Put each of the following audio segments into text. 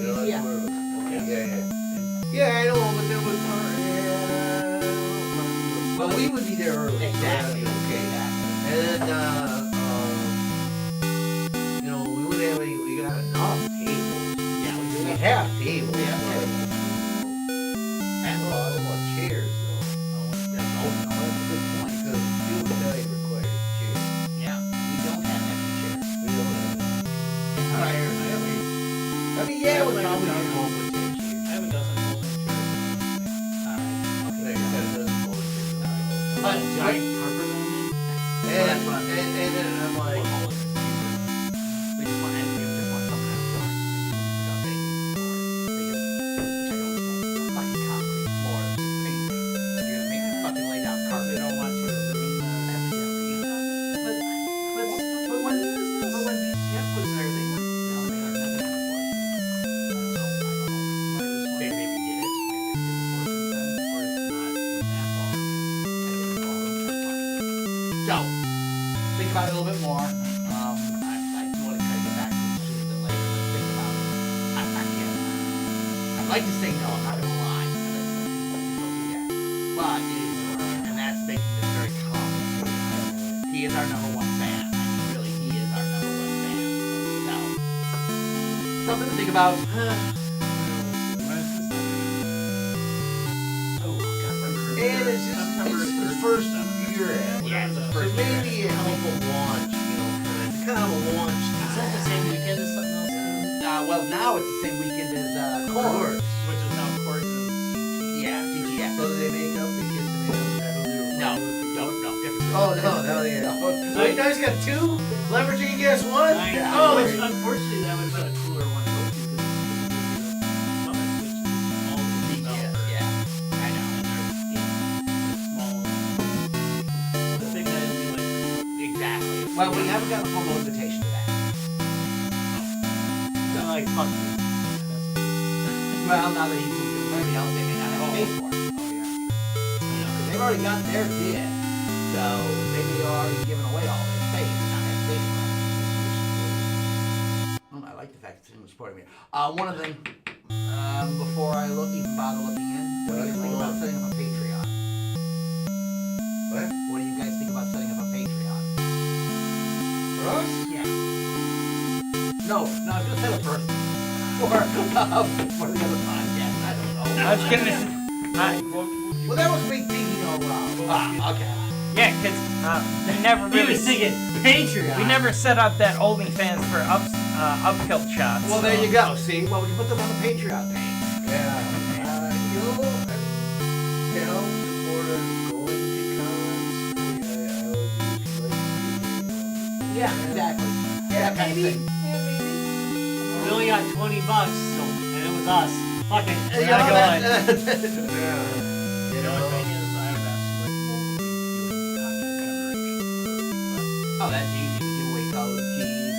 Yeah. Yeah, I know, but there was Well, we would be there early. Exactly. So that'd be okay. And you know, we wouldn't have any. We got enough tables. Yeah, We have tables. We have tables. And what chairs though? That's a good point. Because field study requires chairs. Yeah, we don't have extra chairs. We don't have. I mean, yeah, we probably could go with 10 chairs. I have a dozen folding chairs. Okay, that doesn't hold it. But Giant carpet on it. And then I'm like, we just want some kind of floor. Without anything for it. We just, which I don't think, fucking concrete floor, it's just paint. If you're gonna make me fucking lay down carpet. They don't want you to ruin But when Jeff was there, they were. No, they are nothing on the floor. I don't know. They maybe did it. Maybe they did the floor since then, or it's not in that ballroom. So, think about it a little bit more. I do want to try to get back to it sooner than later. Let's think about it. I'd like to say no. I'm not gonna lie. Don't do that. But it is, and that's making this very complicated. He is our number one fan. I mean, really, he is our number one fan. So, something to think about. and it's just the first year. Yeah, it's the So first year. maybe a couple launch, you know, kind of a launch. Is that the same weekend as something else? Well, now it's the same weekend as Court. Which is now Court and Yeah, CGS. So do they make up because No, different. Oh no, yeah. So you guys got two leveraging against one? Yeah. Oh, which, unfortunately, that would have been a cooler one to go to because Summit, which is all the female version. Yeah, I know. And there's small. The big guy will be like. Exactly. Well, we haven't got a formal invitation to that. They're like, fuck you. Well, now that he's moved to somebody else, they may not have to pay for it. Oh, yeah. You know, because they've already got their bid, so they may have already given away all their space and not have space for it. I like the fact that someone's supporting me. One of them, before I even bother looking in, what do you think about setting up a Patreon? What? What do you guys think about setting up a Patreon? For us? Yeah. No, I was gonna say the first. For the other podcast, I don't know. I was gonna say, Well, that was me thinking out loud. Okay. yeah, because we never He really, was thinking Patreon. we never set up that OnlyFans for upkill shots. Well, there you go. See, well, we can put them on the Patreon page. Yeah. You know, I mean, help supporters going to cons. I would usually Yeah, exactly. Yeah, that kind of thing. We only got $20, so and it was us. Fuck it. You gotta go on. Yeah. You The know. only thing is, I would ask like more doing content generation. Oh, that's easy. We give away code keys.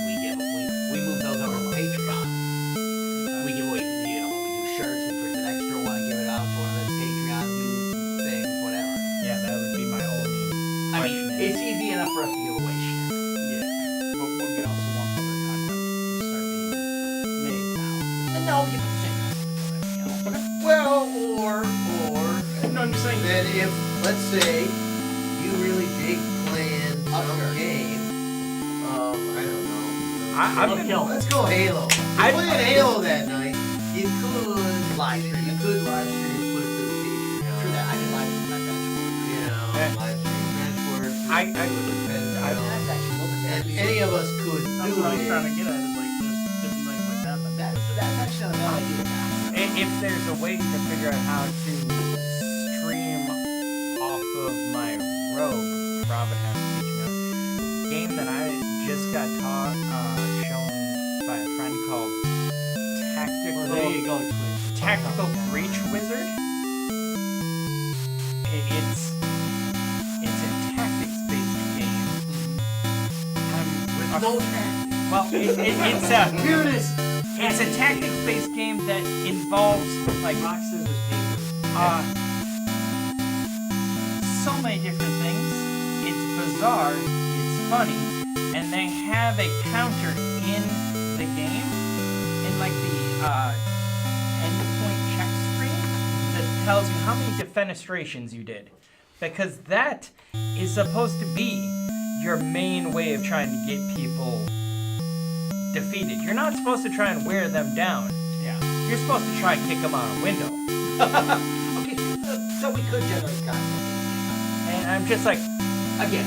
We move those over to Patreon. We give away, you know, when we do shirts, we print an extra one and give it out to one of the Patreon things, whatever. Yeah, that would be my only I mean, question. it's easy enough for us to give away shit. Yeah. But we also want other content to start being made now. And no, you can say that. You know. Well, or No, I'm just saying. then if, let's say, you really dig playing some game, I don't know. I've been, Kill. Let's go Halo. I- Playing Halo that night, you could Live stream. You could live stream, put it to the Patreon. True that. I did live stream that You know, Eh. live stream benchwork. I- and, That's actually what and the any of us could That's do what I was it. trying to get at. Is like there's different things like that. But That's actually not a bad idea. if there's a way to figure out how to stream off of my Rogue, Rob would have to teach me. A game that I just got shown by a friend called well, there you go. Twitch. Tactical Breach Wizard. It's a tactics-based game. With no tactics. Well, Here it is. it's a tactics-based game that involves like Rock, scissors, paper. so many different things. It's bizarre, it's funny, and they have a counter in the game. And like the endpoint check screen that tells you how many defenestrations you did, because that is supposed to be your main way of trying to get people defeated. You're not supposed to try and wear them down. Yeah. You're supposed to try and kick them out a window. Okay, so we could generate content. And I'm just like, Again,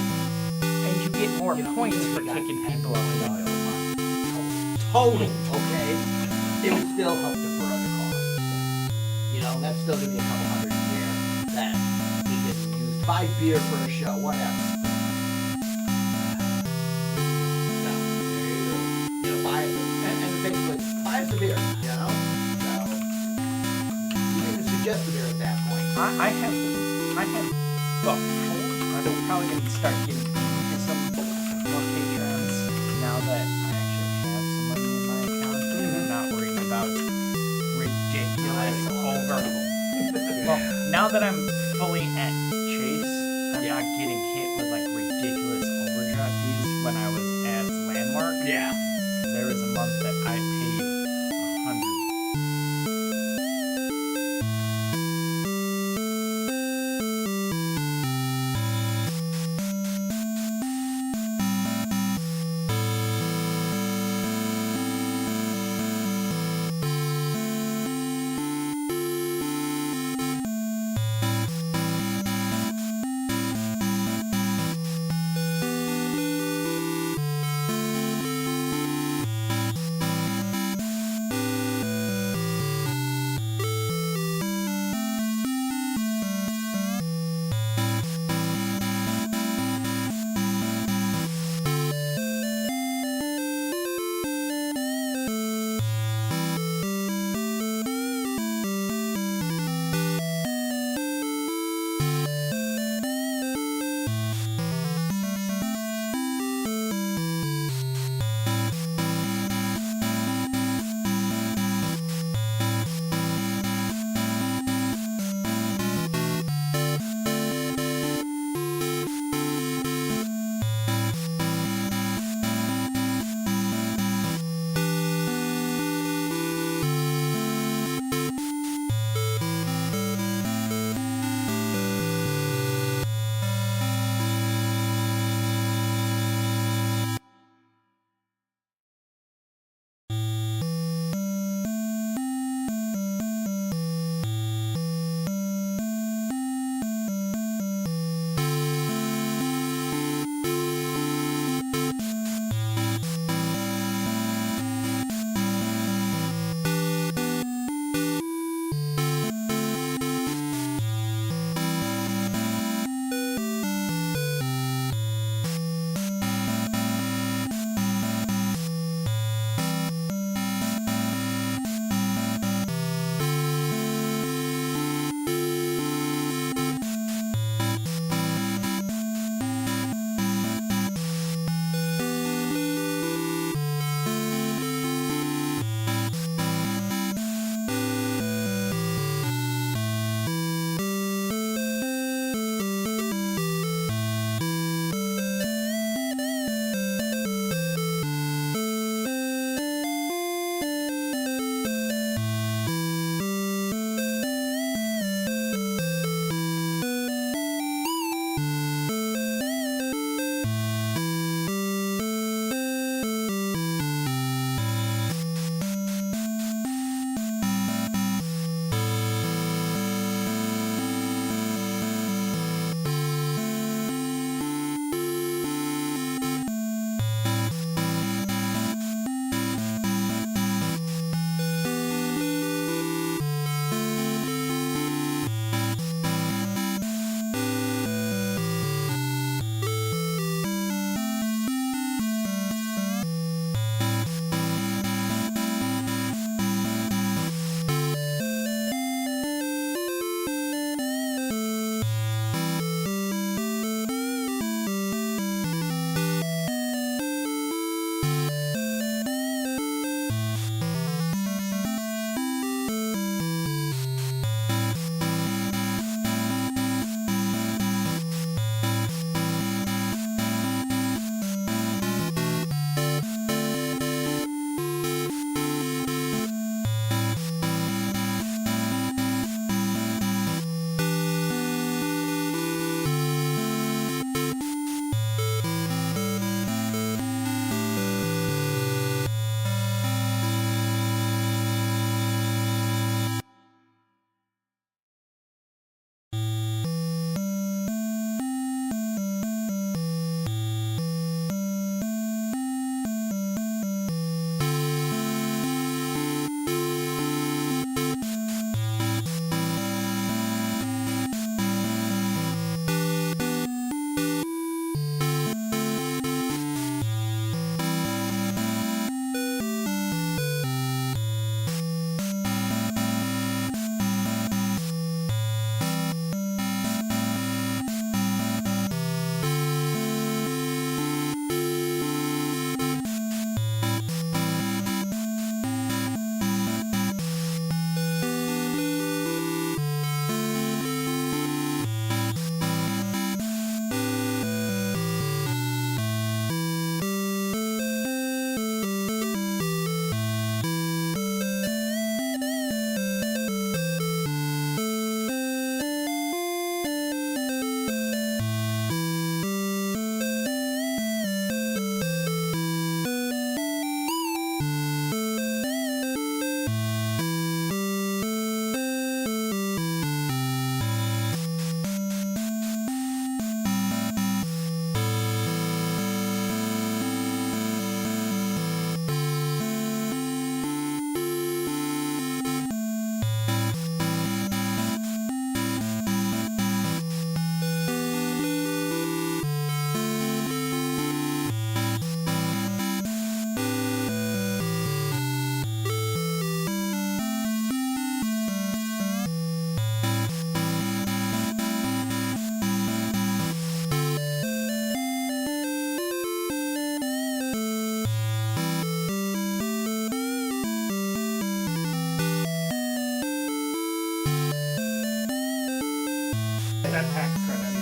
and you get more points for you got kicking 10 people out a dollars window. a month. Total, okay? It would still help defer the cost. You know, that's still gonna be a couple hundred a year that we can use to buy beer for a show, whatever. No, you know, buy it, and basically, buy us a beer, you know? So, you didn't suggest a beer at that point. I had, well, I'm probably going to start getting into some more Patreons now that I actually have some money in my account and I'm not worried about ridiculous Well, now that I'm fully at Chase, I'm not getting hit with like ridiculous overdraft fees when I was at Landmark. Yeah. There was a month that I paid $100.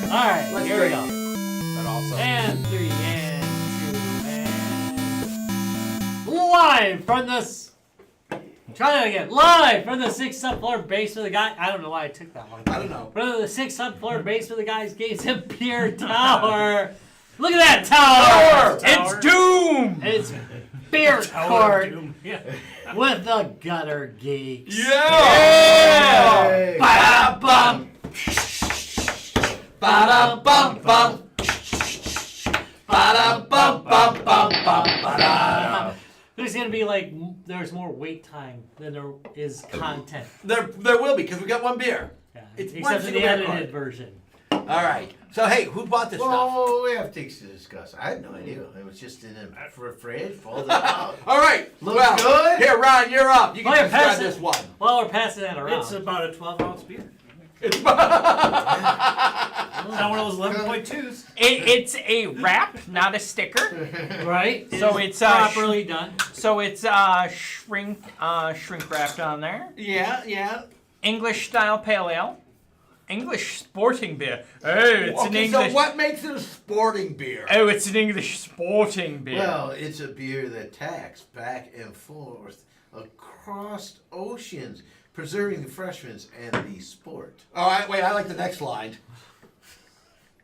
Alright, Let's here we drink. go. But also, And 3, and 2, and... Live from this... Try that again. Live from the 6th subfloor basement of the guy... I don't know why I took that one. I don't know. From the 6th subfloor basement of the guy's Games and Beer Tower. Look at that tower! it's Doom! It's beer court Yeah. with the Gutter Geeks. Yeah! Hey. Ba-da-bum. Ba-da-bum-bum. Ba-da-bum-bum-bum-bum-ba-da. There's gonna be like there's more wait time than there is content. There will be, because we got one beer. Yeah, It's one except for the single beer edited card. version. All right. So, hey, who bought this stuff? Well, we have things to discuss. I had no idea. It was just in a fridge, folded out. All right. Looks well, good. Here, Ron, you're up. You Well, can you're describe passing- this one. Well, we're passing that around. It's about a 12-ounce beer. It's It's not one of those 11.2s. It's a wrap, not a sticker. right. So It's it's properly done. So it's shrink wrapped on there. yeah. English style pale ale. English sporting beer. Oh, it's an Okay, English. so what makes it a sporting beer? Oh, it's an English sporting beer. Well, it's a beer that tacks back and forth across oceans, preserving the freshness and the sport. All right, wait, I like the next line.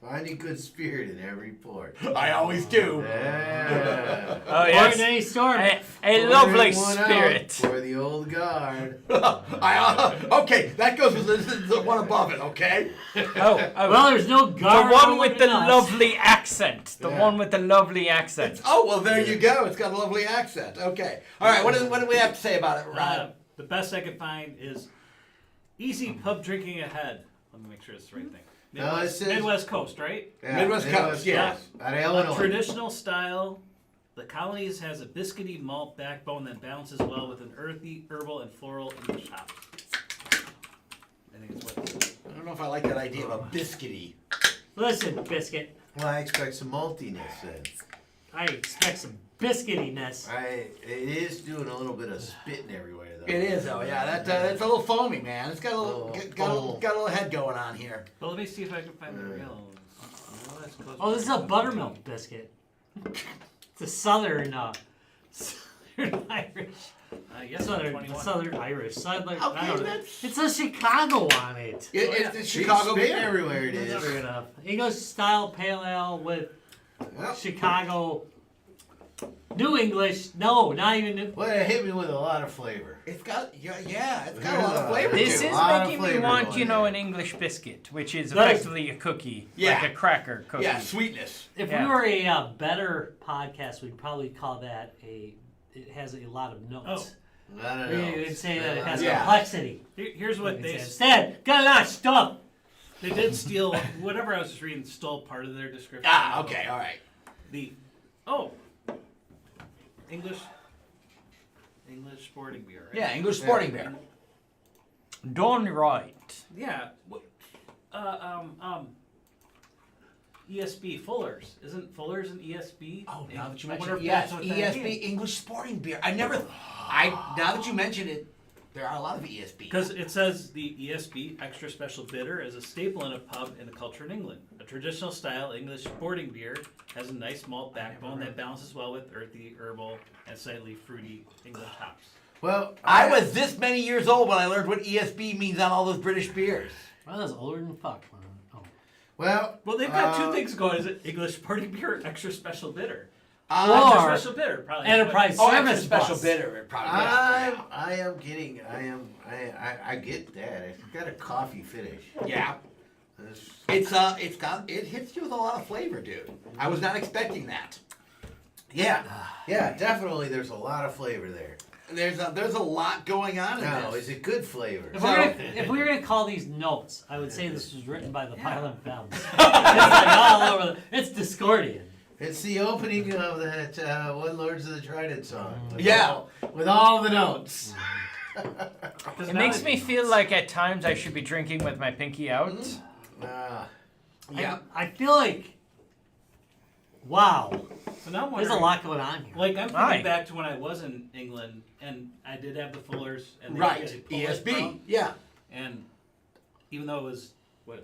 Finding good spirit in every port. I always do. Yeah. oh Yes. yes, Ordinary storm. a lovely Pouring one out spirit. for the old guard. Okay, that goes with the one above it, okay? Oh, Well, there's no the guard. one with the us. lovely accent. The Yeah. one with the lovely accent. Oh, well, there you go. It's got a lovely accent. Okay. All right, what do we have to say about it, Ron? The best I could find is easy pub drinking ahead. Let me make sure it's the right thing. No, Midwest, it says- Midwest Coast, right? Yeah, Midwest Coast, yeah. Out of A Illinois. traditional style. The Colonies has a biscuity malt backbone that balances well with an earthy, herbal, and floral English hop. I think it's what it says. I don't know if I like that idea of a biscuity. Listen, biscuit. Well, I expect some maltiness then. I expect some biscuitiness. It is doing a little bit of spitting everywhere though. It is, though, yeah. That's a little foamy, man. It's got a little, Oh, got a little head going on here. Well, let me see if I can find the real. Midwest Coast. Oh, this is a buttermilk biscuit. It's a southern Irish. Yes, Southern 21. Irish. Southern, I Okay, don't know. that's- It's a Chicago on it. It's She's Chicago spitting beer. everywhere it is. Fair enough. English style pale ale with Yep. Chicago. New English. No, not even new. Well, it hit me with a lot of flavor. It's got, yeah, it's got a lot of flavor This to is it. lot of making me flavor want, going you know, there. an English biscuit, which is That is- effectively a cookie, Yeah. like a cracker cookie. Yeah, sweetness. If Yeah. we were a better podcast, we'd probably call that a. It has a lot of notes. I don't know. We would say that it has Yeah. complexity. Here's what We'd they say instead, got a lot of stuff. they did steal. Whatever I was just reading stole part of their description. Ah, okay, all right. The English sporting beer. Right? Yeah, English sporting beer. Done right. Yeah. ESB Fuller's isn't Fuller's an ESB? Oh, now that you I mention wonder it, if yes, that's what that ESB, means. English sporting beer. Now that you mention it, there are a lot of ESB. Because it says the ESB extra special bitter is a staple in a pub in the culture in England. A traditional style English sporting beer has a nice malt backbone that balances well with earthy, herbal, and slightly fruity English hops. Well, I was this many years old when I learned what ESB means on all those British beers. Well, that's older than fuck. Oh. Well, Well, they've got two things going. Is it English sporting beer or extra special bitter? Or- Extra special bitter, probably. Enterprise Oh, service extra special bus. bitter. It probably I get that. It's got a coffee finish. Yeah. It's- It hits you with a lot of flavor, dude. I was not expecting that. yeah, definitely. There's a lot of flavor there. There's a lot going on in No, this. it's a good flavor. If we were gonna call these notes, I would say this was written by the Violent Femmes. It's like all over. It's Discordian. It's the opening of that One Lords of the Trident song. Yeah. With all the notes. It makes me feel like at times I should be drinking with my pinky out. Yeah. I feel like. Wow. So now I'm There's a wondering, lot going on here. Like I'm thinking Right. back to when I was in England and I did have the Fullers and they Right. did Fullers ESB. Brown, Yeah. and even though it was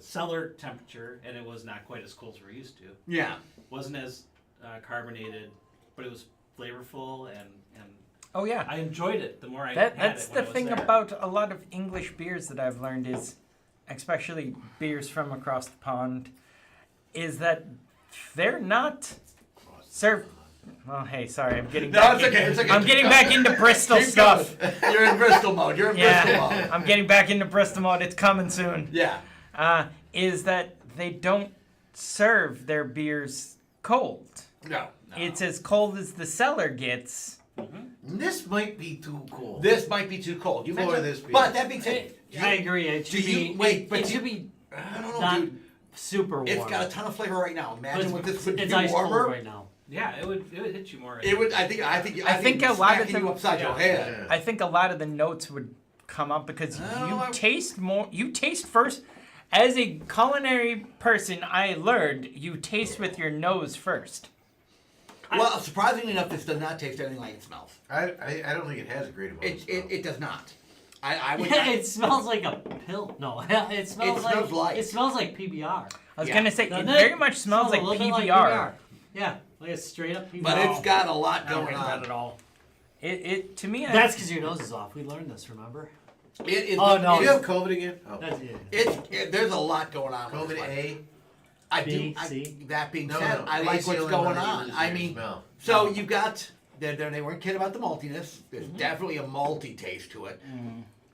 cellar temperature, and it was not quite as cold as we're used to. Yeah. Wasn't as carbonated, but it was flavorful, and Oh yeah. I enjoyed it the more I That's had it the when I was thing there. about a lot of English beers that I've learned is, especially beers from across the pond, is that they're not served. Well, hey, sorry, I'm getting No, back. it's okay. It's okay. I'm getting back into Bristol Keep stuff. going. You're in Bristol mode. You're in Bristol Yeah, mode. I'm getting back into Bristol mode. It's coming soon. Yeah. Is that they don't serve their beers cold. No. It's as cold as the cellar gets. This might be too cold. This might be too cold. You For mentioned this beer. But that being said, I agree. It do should you- be. wait, but it you- should be I don't know, not dude. super warm. It's got a ton of flavor right now. But Imagine what this would be it's ice cold warmer. right now. Yeah, it would hit you more. It would. I think a lot of smacking them- you upside your head. I think a lot of the notes would come up because Oh, you I- taste more. You taste first. As a culinary person, I learned you taste with your nose first. Well, surprisingly enough, this does not taste anything like it smells. I don't think it has a great amount of smell. It does not. I would. Yeah, it smells like a pill. No, it smells smells like- it smells like PBR. I was Yeah. gonna say it Doesn't it? very much smells like a little bit PBR. Yeah, like a straight up PBR. But it's got a lot I don't going get that on. at all. It to me. That's because your nose is off. We learned this, remember? It is. Oh, no. Do you have COVID again? Oh. That's it. There's a lot going on. with COVID this one. A? I B, do. C. That being No, said, no. I A's like the what's only going one you on. lose I your mean, smell. so you got. They weren't kidding about the maltiness. There's definitely a malty taste to it.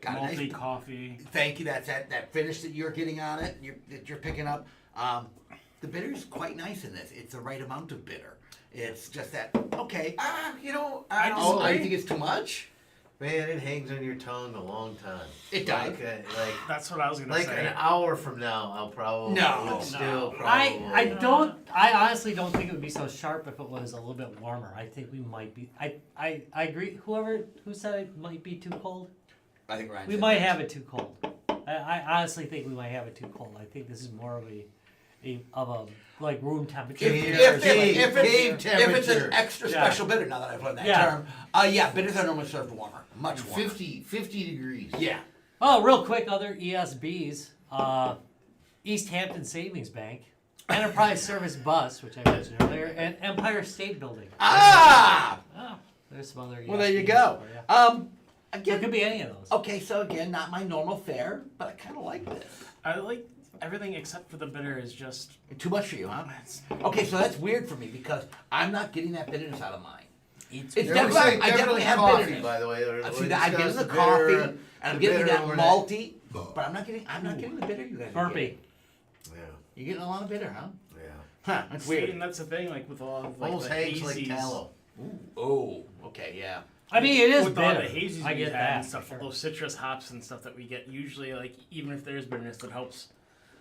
Got a nice Malty coffee. Thank you. That's that finish that you're getting on it. That you're picking up. The bitter is quite nice in this. It's the right amount of bitter. It's just that okay. You know, I think it's too much. Man, it hangs on your tongue a long time. It does. Like That's what I was gonna like say. an hour from now, I'll probably No. would still I probably. I honestly don't think it would be so sharp if it was a little bit warmer. I think we might be. I agree. Who said it might be too cold? I think Ryan. We said might that. have it too cold. I honestly think we might have it too cold. I think this is more of a like room temperature. Cave- beer or cave- something. cave If it's an temperature. extra Yeah. special bitter, now that I've learned that Yeah. term, bitters are normally served warmer, much warmer. 50 degrees. Yeah. Oh, real quick, other ESBs. East Hampton Savings Bank, Enterprise Service Bus, which I mentioned earlier, and Empire State Building. Ah. Oh, there's some other ESBs. Well, there you go. for ya. So it Again. could be any of those. Okay, so again, not my normal fare, but I kind of like this. I like everything except for the bitter is just. Too much for you, huh? Okay, so that's weird for me because I'm not getting that bitterness out of mine. It's There was definitely, I definitely definitely have coffee, bitterness. by the way. I see that I get in the coffee, and I'm getting that malty, but I'm not getting the bitter you guys are Burpee. getting. Yeah, You're getting a lot of bitter, huh? yeah. Huh, that's See, and weird. that's the thing, like with all of like Almost the hangs hazies. like tallow. Oh, okay, yeah. I mean, it is with all bitter. the hazies I we get had that. and stuff, for all sure. those citrus hops and stuff that we get usually, like even if there's bitterness, that helps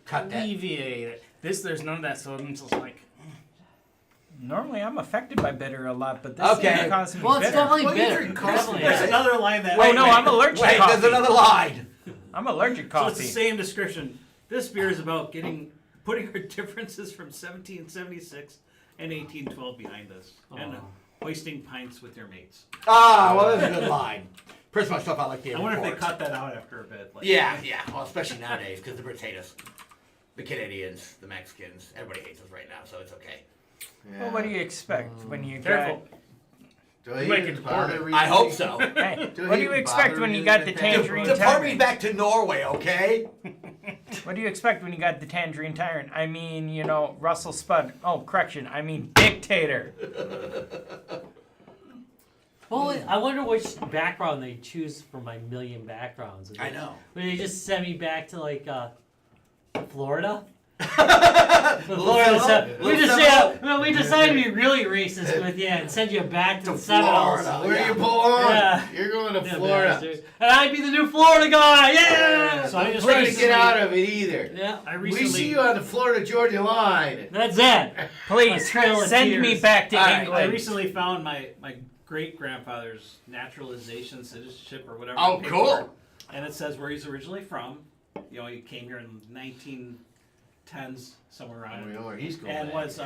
Cut that. alleviate it. There's none of that, so I'm just like, Normally, I'm affected by bitter a lot, but this Okay. thing causes me Well, it's bitter. definitely Well, you bitter. drink coffee. Definitely There's is. another line that. Oh no, I'm allergic to Wait, coffee. there's another line. I'm allergic to So it's the coffee. same description. This beer is about putting our differences from 1776 and 1812 behind us, and hoisting pints with your mates. Ah, well, that's a good line. Pretty much stuff I like the I wonder if they reports. cut that out after a bit. Like, Yeah. Well, especially nowadays because the Brits hate us. The Canadians, the Mexicans, everybody hates us right now, so it's okay. Well, what do you expect when you careful. Do I You might even get bother deported. reading I hope these? so. Hey, Do what do you you expect bother when you reading got the the tangerine Deport me tyrant? back to Norway, okay? What do you expect when you got the tangerine tyrant? I mean, Russell Spud. Oh, correction. I mean, dictator. Well, I wonder which background they choose for my million backgrounds. I know. Would they just send me back to like Florida? Little Seminole? We decided to be really racist with you and send you back to To the Seminoles. Florida. Where Yeah. you belong? Yeah. You're going to Yeah, Florida. bastard. And I'd be the new Florida guy. Yeah. So I just trying to recently- get out of it either. Yeah. I We recently. see you on the Florida-Georgia line. That's it. Please Trail of send me Tears. back to All right, England. I recently found my great grandfather's naturalization citizenship or whatever. Oh, paperwork, cool. And it says where he's originally from. He came here in 1910s, somewhere I around. don't know where he's going. And back. was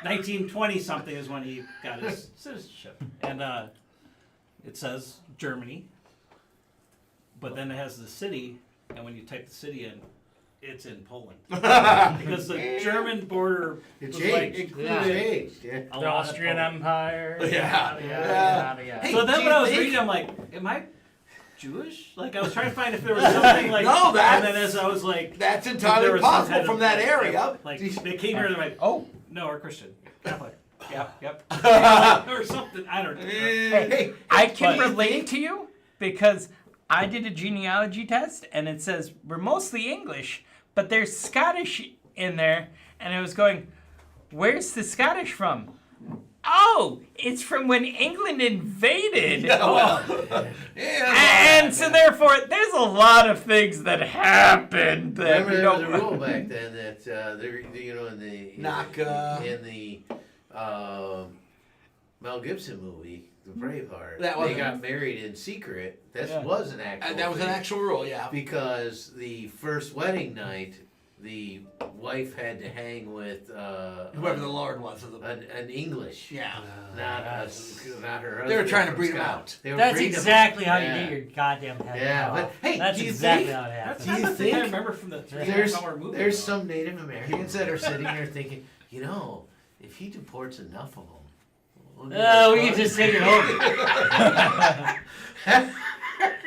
1920 something is when he got his citizenship, and it says Germany, but then it has the city and when you type the city in, it's in Poland because the German border It was changed. like Yeah. Changed. Yeah. a The lot of Austrian Poland. Empire. Yeah. Yada, yada, yada. Hey, So then do when I you was think- reading, I'm like, am I Jewish? Like I was trying to find if there was something like. No, that's- And then as I was like, That's if there entirely was some possible kind from of, that like, area. Like they came here and they're like, Oh, no, we're Christian, Catholic. Yep. Or something. I don't know. hey, I can But- relate to you because I did a genealogy test and it says we're mostly English, but there's Scottish in there, and I was going, where's the Scottish from? Oh, it's from when England invaded. And so therefore, there's a lot of things that happened that Remember we there was a don't. rule back then that there, you know, in the Mel Gibson movie, The Braveheart, That they wasn't- got married in secret. That Yeah. was an actual. That was an thing. actual rule, yeah. Because the first wedding night, the wife had to hang with Whoever the Lord was. an English, Yeah. not her husband. They were trying to from breed him Scotland. out. They were That's breeding him exactly out. how Yeah. you get your goddamn head. Yeah, cut but off. hey, that's do you exactly think- how it That's happens. Do you not the thing I think remember from the There's 3.5 hour movie. there's though. some Native Americans that are sitting there thinking, you know, if he deports enough of them, we'll get We can just take it over.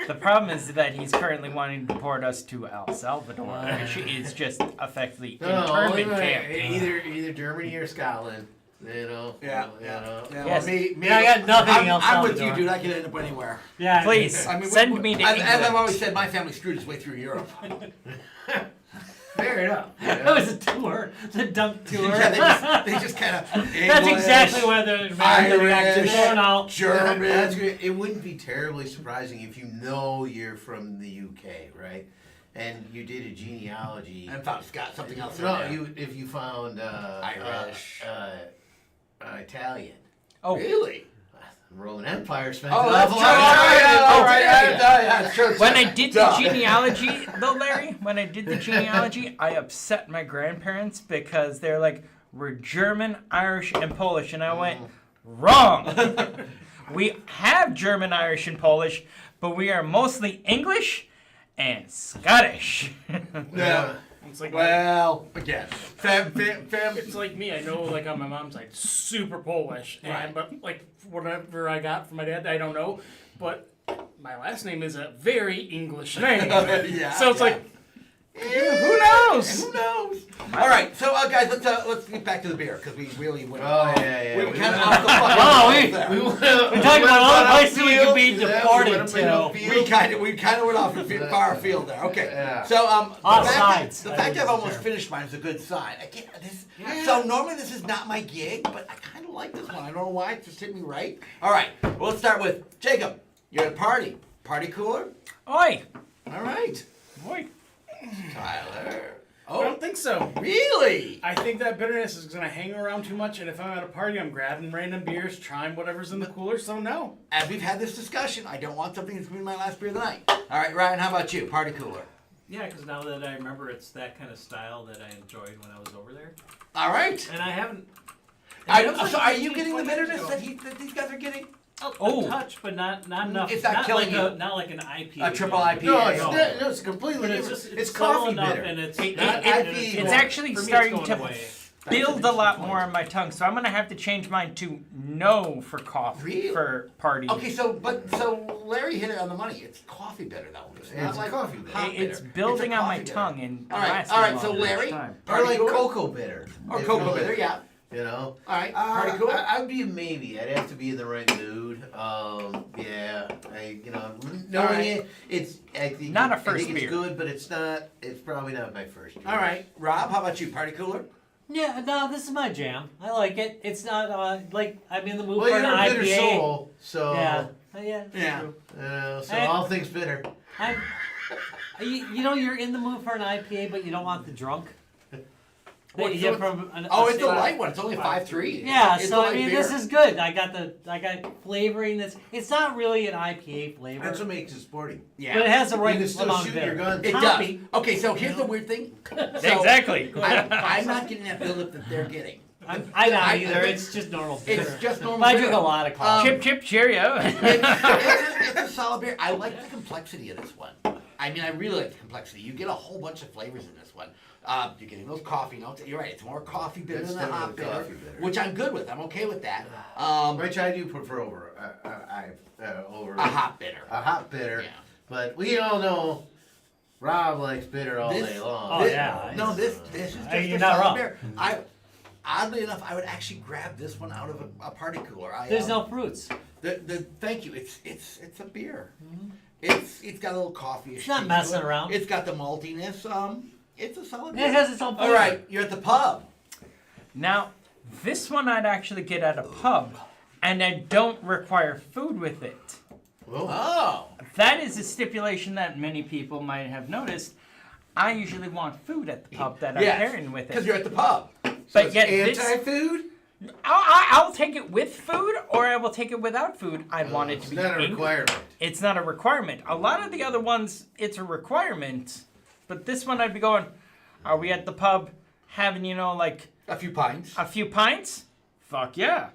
The problem is that he's currently wanting to deport us to El Salvador, which is just effectively internment camp. either Germany or Scotland. You know. Yeah, You yeah. know. Yeah, Yes. well, me, I got nothing I'm, else I'm on with the you, door. dude. I can end up anywhere. Yeah. Please, I mean, send me to as England. I've always said, my family screwed its way through Europe. Fair enough. That was a tour. The dump tour. Yeah, they just kind of. That's exactly why the American reaction Irish, going out. German. That's good. It wouldn't be terribly surprising if you know you're from the UK, right? And you did a genealogy. And found Scott something else. in No, there. if you found Irish. Italian. Oh, Really? Roman Empire spent Oh, an that's awful true. lot of time. All right. That's true. when I did the Duh. genealogy, though, Larry, when I did the genealogy, I upset my grandparents because they're like, we're German, Irish, and Polish. And I went, wrong. We have German, Irish, and Polish, but we are mostly English and Scottish. Yeah. It's like Well, again, fam. it's like me. I know, like on my mom's side, super Polish, and Right. but like whatever I got from my dad, I don't know. But my last name is a very English name, Yeah, so it's yeah. like who knows? Who knows? All right, so guys, let's get back to the beer because we really went. Oh, yeah. We We kind of went- off the fucking Oh, rails we- there. We're talking about all the places we could be Yeah, deported we went to. up in the We kind of went off far afield there. Okay, Yeah. so the Offsides. fact that I've almost finished mine is a good sign. I can't, So normally this is not my gig, but I kind of like this one. I don't know why. It just hit me right. All right, well, let's start with Jacob. You're at a party. Party cooler. Oi, All right, oi. Tyler. I Oh, don't think so. really? I think that bitterness is gonna hang around too much, and if I'm at a party, I'm grabbing random beers, trying whatever's in the cooler. So no. As we've had this discussion, I don't want something that's going to be my last beer of the night. All right, Ryan, how about you? Party cooler. Yeah, because now that I remember, it's that kind of style that I enjoyed when I was over there, All right. and I haven't. So are you getting the 20 years bitterness ago. that these guys are getting? Oh. A touch, but not enough. It's not killing like you. not like an IPA. A triple bitter. IPA. No, it's No. not, no, it's completely But it's different. just It's subtle coffee enough, bitter. and it's It- not. it- and it's It's going- actually for me, starting going to away. build a lot more on my tongue, so I'm gonna have to change mine to no for coffee Really? for party. Okay, so Larry hit it on the money. It's coffee bitter though. It's not It's like coffee bitter. hot It's bitter. building It's a on my coffee bitter. tongue and All right, lasting all right. So longer each Larry, time. Or like cooler? cocoa bitter. Or If cocoa you- bitter, yeah. You know? All right, party Uh, cooler. I'd be a maybe. I'd have to be in the right mood. Yeah. Knowing right. it, it's. I think Not a I first think beer. It's good, but it's not. It's probably not my first. Choice. All right, Rob, how about you? Party cooler. Yeah, no, this is my jam. I like it. It's not like I'm in the mood Well, for you're an a bitter IPA. soul, so. Yeah, yeah, that's Yeah. true. So I- all things bitter. You know, you're in the mood for an IPA, but you don't want the drunk. That What, you so get from an, Oh, a it's a state- light one. It's only 5.3. Yeah, It's so a I light mean, beer. this is good. I got flavoring that's. It's not really an IPA flavor, That's what makes it sporty. Yeah. but it has the right You can still amount shoot of bitter. your gun. It Hoppy. does. Okay, so here's the weird thing. So, Exactly. I'm not getting that buildup that they're getting. I'm not I- either. It's just normal bitter. It's just normal. But I beer. drink a lot of coffee. Chip, chip, cheerio. It's a solid beer. I like the complexity of this one. I mean, I really like the complexity. You get a whole bunch of flavors in this one. You're getting those coffee notes. You're right. It's more coffee bitter It's than a hop definitely bitter, coffee bitter. which I'm good with. I'm okay with that. Which I do prefer over over A hop bitter. a hot bitter. Yeah. But we all know Rob likes bitter all This- day long. Oh, yeah. No, this is just You're a not solid wrong. beer. Oddly enough, I would actually grab this one out of a party cooler. There's no fruits. Thank you. It's a beer. It's got a little coffee. It's not messing around. It's got the maltiness. It's a solid beer. It has its own All flavor. right, you're at the pub. Now, this one I'd actually get at a pub, and I don't require food with it. Whoa. Oh. That is a stipulation that many people might have noticed. I usually want food at the pub that I'm pairing with Because it. you're at the pub. But yet Anti-food? I'll take it with food, or I will take it without food. I want it to It's be not a English. requirement. It's not a requirement. A lot of the other ones, it's a requirement. But this one, I'd be going, are we at the pub having, like A few pints. a few pints? Fuck yeah.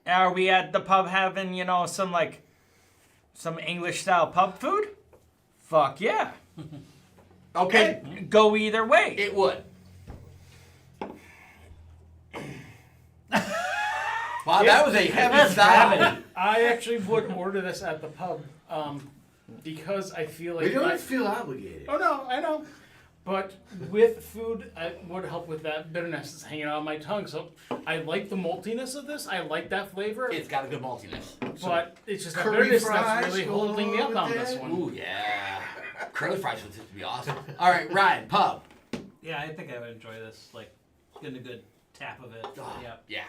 Are we at the pub having, some English style pub food? Fuck yeah. Okay. Go either way. It would. Wow, that was a heavy That's style. gravity. I actually would order this at the pub because I feel like We don't my- feel obligated. Oh no, I know. But with food, it would help with that bitterness that's hanging out on my tongue. So I like the maltiness of this. I like that flavor. It's got a good maltiness. But it's just that curly bitterness fries that's really go holding me up along on with this that? one. Ooh, yeah. Curly fries would just be awesome. All right, Ryan, pub. Yeah, I think I would enjoy this. Like, getting a good tap of it. Yeah. Yeah.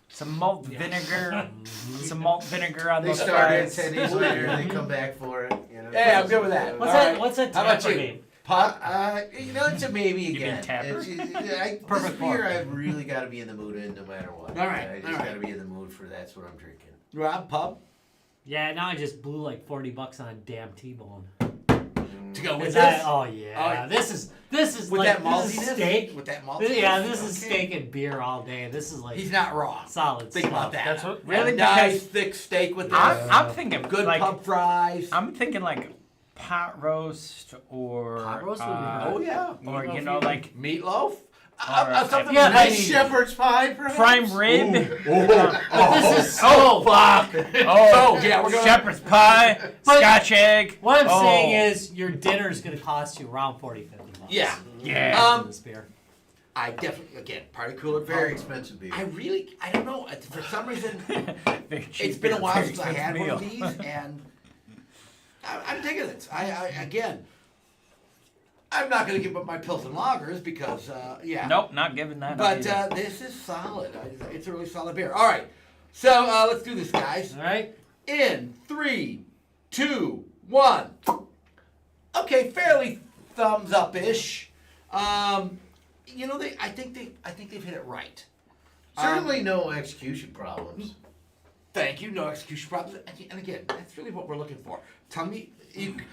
Some malt vinegar. Some malt vinegar on They those started fries. 10 days later, they come back for it. Yeah, I'm good with that. What's All that? right. What's that How about tapper you? game? Pub. It's a maybe You mean again. tapper? This Perfect beer, form. I've really got to be in the mood in no matter what. All right, I just all right. got to be in the mood for that's what I'm drinking. Rob, pub. Yeah, now I just blew like $40 on a damn T-bone. To go with Is this. that? Oh yeah. Oh, This is with like that this is maltiness. steak. With that maltiness. Yeah, this is Okay. steak and beer all day. This is like He's not wrong. solid Think stuff. about that. That's what- Really? A nice Because thick steak with this. I'm thinking good like pub fries. I'm thinking like pot roast or Pot roast would be Oh yeah. or Meatloaf, like Meatloaf. Or- Something Yeah, nice. Nice shepherd's pie, perhaps? prime rib. This is so Oh fuck! Oh yeah, we're going- shepherd's pie, But- Scotch egg. What I'm Oh. saying is your dinner's gonna cost you around $40-50. Yeah. Yeah. This beer. I definitely again party cooler. Very pub. expensive beer. I don't know. For some reason, Very cheap it's been a beer, while very since I had expensive one of meal. these, and I'm digging it. Again, I'm not going to give up my pills and lagers because yeah. Nope, not giving that. But up either. this is solid. It's a really solid beer. All right, so let's do this, guys. All right. In 3, 2, 1. Okay, fairly thumbs up ish. I think they've hit it right. Certainly no execution problems. Thank you. No execution problems. And again, that's really what we're looking for. Tell me.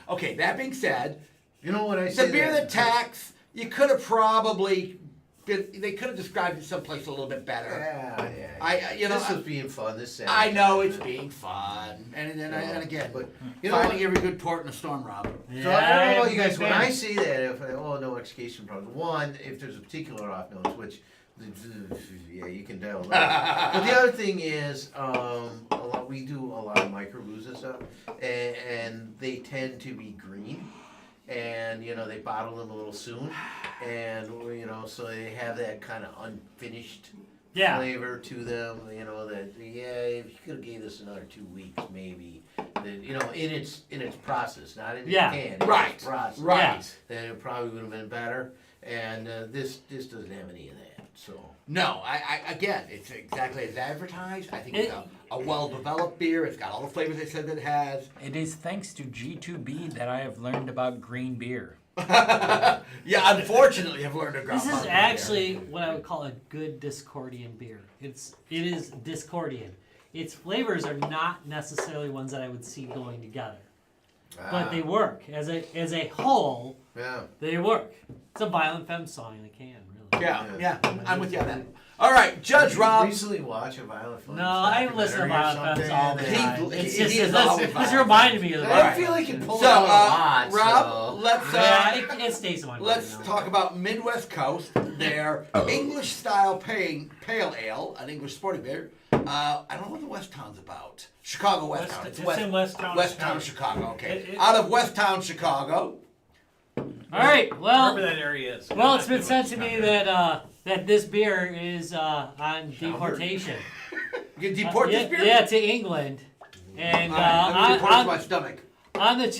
Okay. That being said, You know what I say? the beer that tacks, you could have probably. They could have described it someplace a little bit better. Yeah. This was being fun. This Saturday. I know it's being fun, and again, But you know, finding every good port in a storm, Rob. so I don't know I'm about a you guys. big When fan. I see that, no execution problems. One, if there's a particular off notes, which yeah, you can tell. But the other thing is, we do a lot of micro brews and stuff, and they tend to be green. And they bottle them a little soon, and so they have that kind of unfinished Yeah. flavor to them. That if you could have gave this another 2 weeks, maybe. That, in its process, not in Yeah. the can. In Right. its process. Right. Then it probably would have been better. And this doesn't have any of that. So No, again, it's exactly as advertised. I think it's a well-developed beer. It's got all the flavors they said that it has. It is thanks to G2B that I have learned about green beer. Yeah, unfortunately, I've learned to grow. This is actually what I would call a good Discordian beer. It is Discordian. Its flavors are not necessarily ones that I would see going together, but they work as a whole. yeah. They work. It's a Violent Femme song in a can, really. Yeah, I'm with you on that. All right, Judge Rob. Recently watch a Violent Femmes No, I listen to documentary or Violent Femmes all the something, time. and It's he just is this, always this Violent reminded me of the I feel like he pulled So, it out a lot. Rob, let's Yeah, it stays in my mind. let's now. talk about Midwest Coast. Their English style pale ale, an English sporting beer. I don't know what the West Town's about. Chicago West Town. It's in West Town. West Town, Chicago. Okay, It- out of West Town, Chicago. All right, well, Wherever that area is. well, it's been said to me that that this beer is on deportation. You can deport this beer. Yeah, to England, and All right, let me report it to my on, stomach. on the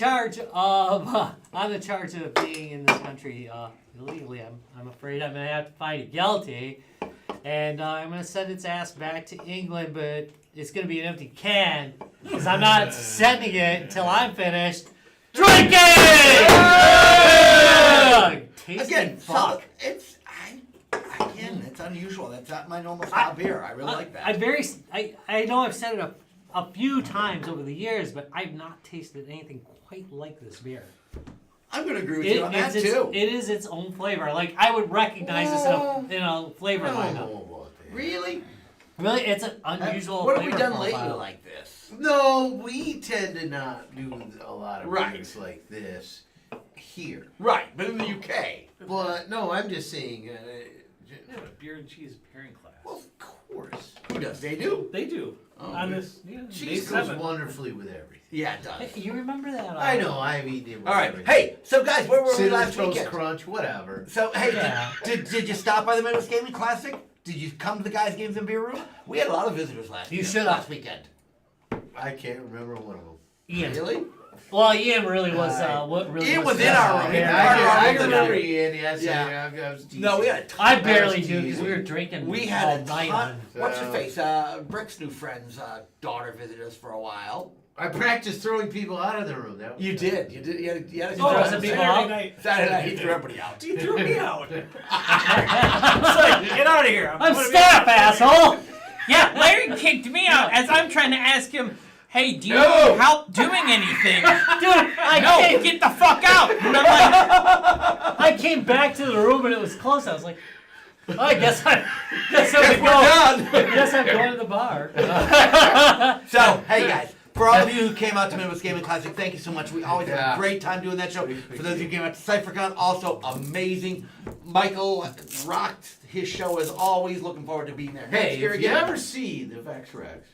charge of being in this country illegally. I'm afraid I'm gonna have to find it guilty, and I'm gonna send its ass back to England, but it's gonna be an empty can because I'm not sending it until I'm finished drinking. Tasty Again, fuck. it's unusual. That's not my normal style beer. I really like that. I know I've said it a few times over the years, but I've not tasted anything quite like this beer. I'm going to agree with you on that It too. is its own flavor. Like I would recognize this in a flavor I don't lineup. know about that. Really? Really, it's an unusual. What have we flavor done lately profile. like this? No, we tend to not do a lot of Right. things like this here. Right, but in the UK. But no, I'm just saying. Yeah, but beer and cheese pairing class. Well, of course. Who does? They do? They do. Oh, On good. this, yeah, Cheese May goes 7th. wonderfully with everything. Yeah, it does. Hey, you remember that? I know. I've eaten it with All right. everything. Hey, so guys, where were we Cinnamon last Toast weekend? Crunch, whatever. So, hey, Yeah. did you stop by the Midwest Gaming Classic? Did you come to the guys' games and beer room? We had a lot of visitors You should have. last weekend. I can't remember one of them. Ian. Really? Well, Ian really was. What really? Ian was was in our room. Yeah, I Yeah. remember Ian. Yes, Yeah. I was teasing. No, we had a ton. I barely I was do because we teasing. were drinking. We all had a night ton. on. What's your face? Brick's new friend's daughter visited us for a while. I practiced throwing people out of the room. That was You did. You did. You had a Oh, Oh, some people Saturday out? night. Saturday night, he threw everybody out. You threw me out. It's like, get out of here. I'm gonna be- staff, asshole. Yeah, Larry kicked me out as I'm trying to ask him, hey, do you No. need help doing anything? Dude, No, get the fuck out. And I'm like, I came back to the room and it was closed. I was like, oh, I guess I'm We're going. done. Guess I'm going to the bar. So, hey guys, for all of you who came out to Midwest Gaming Classic, thank you so much. We always have Yeah. a great time doing that show. For those of you who came out to CypherCon, also amazing. Michael rocked his show as always. Looking forward to being there next Hey, year if you again. ever see the Vex Rex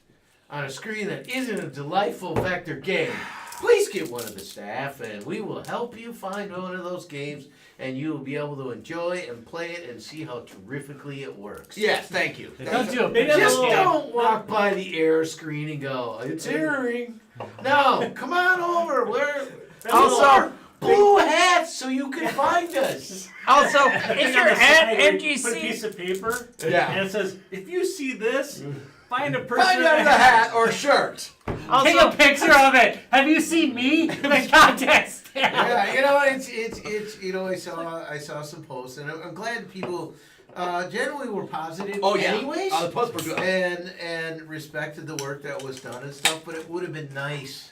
on a screen that isn't a delightful vector game, please get one of the staff and we will help you find one of those games and you will be able to enjoy and play it and see how terrifically it works. Yes, thank you. Don't do Maybe it. that's Just a little- don't walk by the error screen and go, it's erroring. No, come on over. We're Also- blue hats so you can find us. also, if you're at Put a MGC, piece of paper, Yeah. and it says, if you see this, find a person. Find out the hat or shirt. Take a picture of it. Have you seen me? The contest. Yeah, you know, it's you know, I saw some posts and I'm glad people generally were positive. Oh yeah. Anyways. The post were good. And respected the work that was done and stuff, but it would have been nice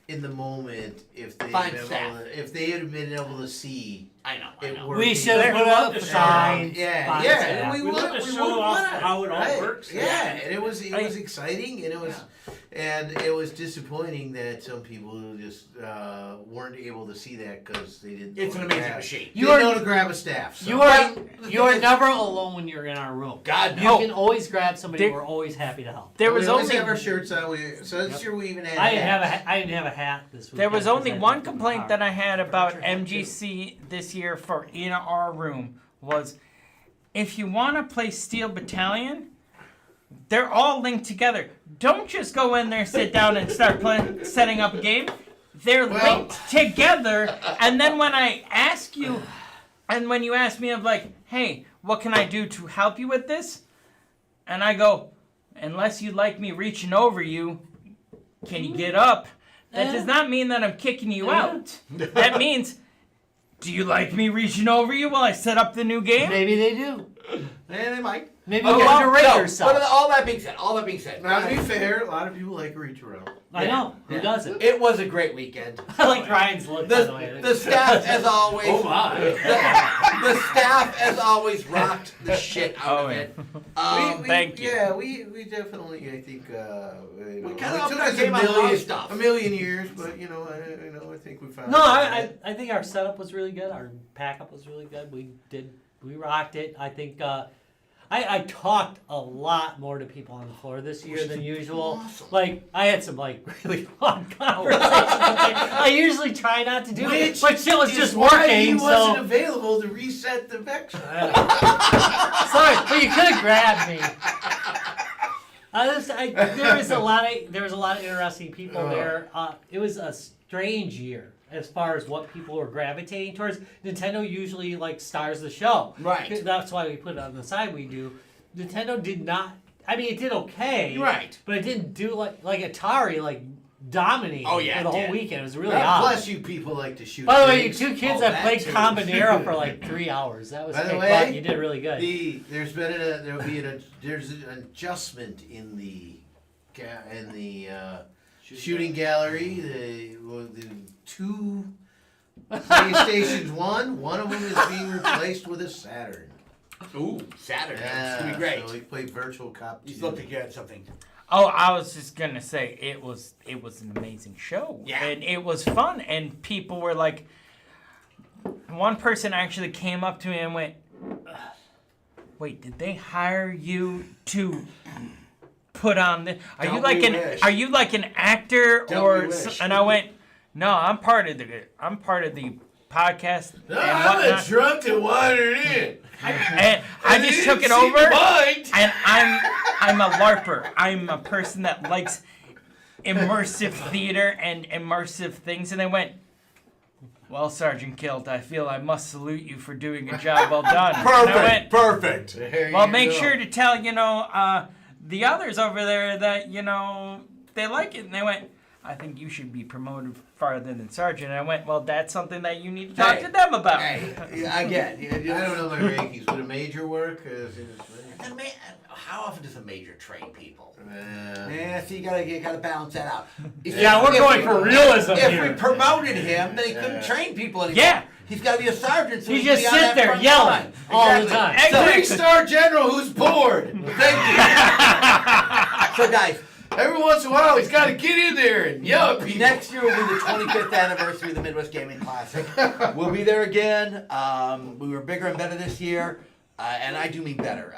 in the moment if they Find had staff. been able to see I know. it know. working. We should have put up signs. Yeah, signs, yeah, We would love to we show would off want how it all right. works. Yeah, and it was exciting, and it was disappointing that some people just weren't able to see that because they didn't. It's know an to amazing grab- machine. You didn't know to grab a staff. So. You are never alone when you're in our room. God You no. can always grab somebody. There- We're always happy to help. there we was always only have our shirts on. So this year we even had. I didn't hats. have a hat this week. there was because only I one didn't complaint have that a I had about MGC this year for in our room was, if you want to play Steel Battalion, they're all linked together. Don't just go in there, sit down, and start setting up a game. They're Well- linked together, and then when I ask you, and when you ask me, I'm like, hey, what can I do to help you with this? And I go, unless you like me reaching over you, can you get up? That does not mean that I'm kicking you out. That means, do you like me reaching over you while I set up the new game? Maybe they do. And they might. Maybe Okay, you underrate so, yourself. But all that being said, Now, to be fair, a lot of people like reach around. I know. Who doesn't? it was a great weekend. I like Ryan's look, by the way. The staff, as always, Oh my. the staff, as always, rocked the shit out of it. Thank you. Yeah, we definitely, I think, We kinda upped took our us game on a lot of stuff. a million years, but I think we found. No, I think our setup was really good. Our pack up was really good. We rocked it. I think I talked a lot more to people on the floor this year than usual. awesome. Like I had some really fun conversations. I usually try not to do it, but shit was just working. He wasn't So available to reset the vector. sorry, but you could have grabbed me. There was a lot of interesting people there. It was a strange year as far as what people were gravitating towards. Nintendo usually stars the show. Right. That's why we put it on the side we do. Nintendo did not. I mean, it did okay. Right. But it didn't do like Atari dominated Oh, yeah, for the it whole did. weekend. It was really God odd. bless you people like to shoot. By the way, you things. 2 kids Oh, that that played too. Combinero for 3 hours. That was By the kick way, butt. You did really good. There's an adjustment in the shooting gallery. The 2 PlayStations 1 of them is being replaced with a Saturn. Ooh, Saturday. It's Yeah, gonna be great. So we played Virtual Cop 2. You looked like you had something. Oh, I was just gonna say it was an amazing show. Yeah. And it was fun, and people were like, one person actually came up to me and went, "Wait, did they hire you to put on this? Are Don't you like we an wish. Are you like an actor Don't or?" we wish. And I went, "No, I'm part of the podcast and whatnot." drunk that wandered in. And I just took it over. And I'm a LARPer. I'm a person that likes immersive theater and immersive things. And they went, "Well, Sergeant Kilt, I feel I must salute you for doing a job well done." And I went, Perfect. "Well, make sure to tell, the others over there that, they like it." And they went, "I think you should be promoted farther than Sergeant." And I went, "Well, that's something that you need to talk Hey, to them about." Hey, again, I don't know my rankings. Would a major work? How often does a major train people? Yeah. Yeah, so you gotta balance that out. Yeah, we're going for realism If here. we promoted him, then he couldn't train people anymore. Yeah. He's got to be a sergeant. So You he can just be on sit that there front yelling line. all the Exactly. time. Three star general who's bored. Thank you. So guys, Every once in a while, he's got to get in there and yell at people. next year will be the 25th anniversary of the Midwest Gaming Classic. We'll be there again. We were bigger and better this year, and I do mean better.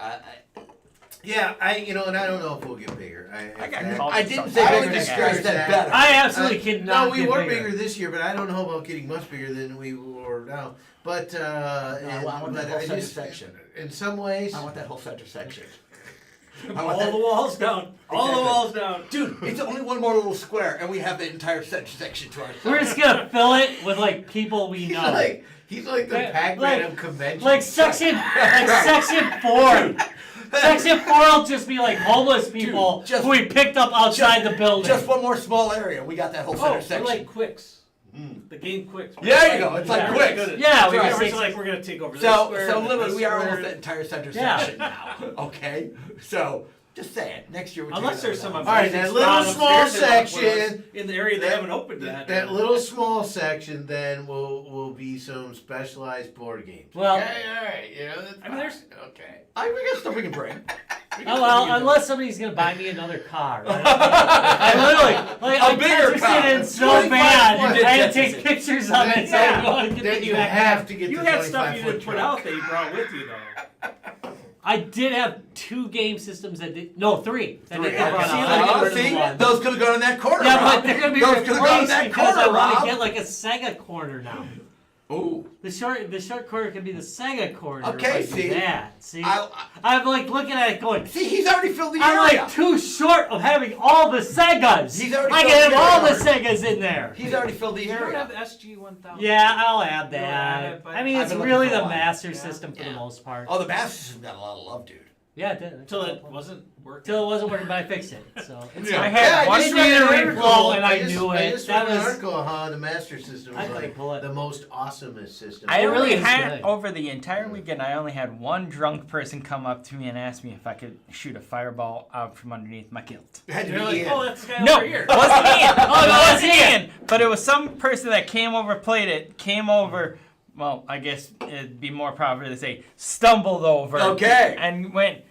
Yeah, and I don't know if we'll get bigger. I got called I to didn't something. say I bigger would this year. I discourage said that. better. I absolutely could not No, we get were bigger. bigger this year, but I don't know about getting much bigger than we were now. But I want that whole center just, section. in some ways, I want that whole center section. All the walls down. All the Exactly. walls down. Dude, it's only one more little square, and we have the entire center section to ourselves. We're just gonna fill it with people we know. he's like the Like- Pac-Man like- of convention. Like section 4. Section 4 will just be homeless people Dude, just- who we picked up outside the building. Just one more small area. We got that whole center Oh, section. we're like Quicks. The game Quicks. There you go. It's like Quicks. Yeah, we we're just just say- like we're gonna take over this So square. literally, this we are square. almost that entire center Yeah. section now. Okay, so just say it. Next year, we're Unless taking there's over some that. All right, amazing that little spot small upstairs they want to put us section- in the area they haven't opened yet. That little small section then will be some specialized board games. Well- okay, all right, that's I mean, there's- fine. okay. We got stuff we can bring. Oh well, unless somebody's gonna buy me another car. I literally, I'm bigger interested car. in so 25 bad. You did I had get to take this. pictures of it, so Yeah. I'm going to get Then the you back. have to get You the had stuff you 25-foot didn't put truck. out that you brought with you though. I did have 2 game systems that did. No, 3. That Three. did not run See, out. like, I got Oh, rid of see, one. those could have gone in that corner. Yeah, Rob. but they're gonna be Those could have gone in replaced that because I corner, want to Rob. get like a Sega corner now. Ooh. The short corner can be the Sega corner. Okay, if I do see. that. See, I- I'm looking at it going. See, he's already filled the I'm area. too short of having all the Segas. He's already I filled can have the all the area. Segas in there. He's already filled the You don't area. have the SG-1000. Yeah, I'll add You don't add that. it, but I mean, I've it's been looking really for a the while. Master Yeah. System for the Yeah. most part. Oh, the Master System got a lot of love, dude. Yeah, it did. Until it wasn't working. Till it wasn't working, but I fixed it. So it's Yeah. I had one just read read an a article- reflow and I just- knew I it. just That read an was article how the Master System I was couldn't like pull it. the most awesomest system. I It only really is had good. over the entire weekend. I only had one drunk person come up to me and ask me if I could shoot a fireball out from underneath my kilt. It had to You're be like, Ian. oh, that's the guy No, over here. it wasn't Ian. Oh no, it wasn't Ian. But it was some person that came over, played it, came over. Well, I guess it'd be more proper to say stumbled over. Okay. And went.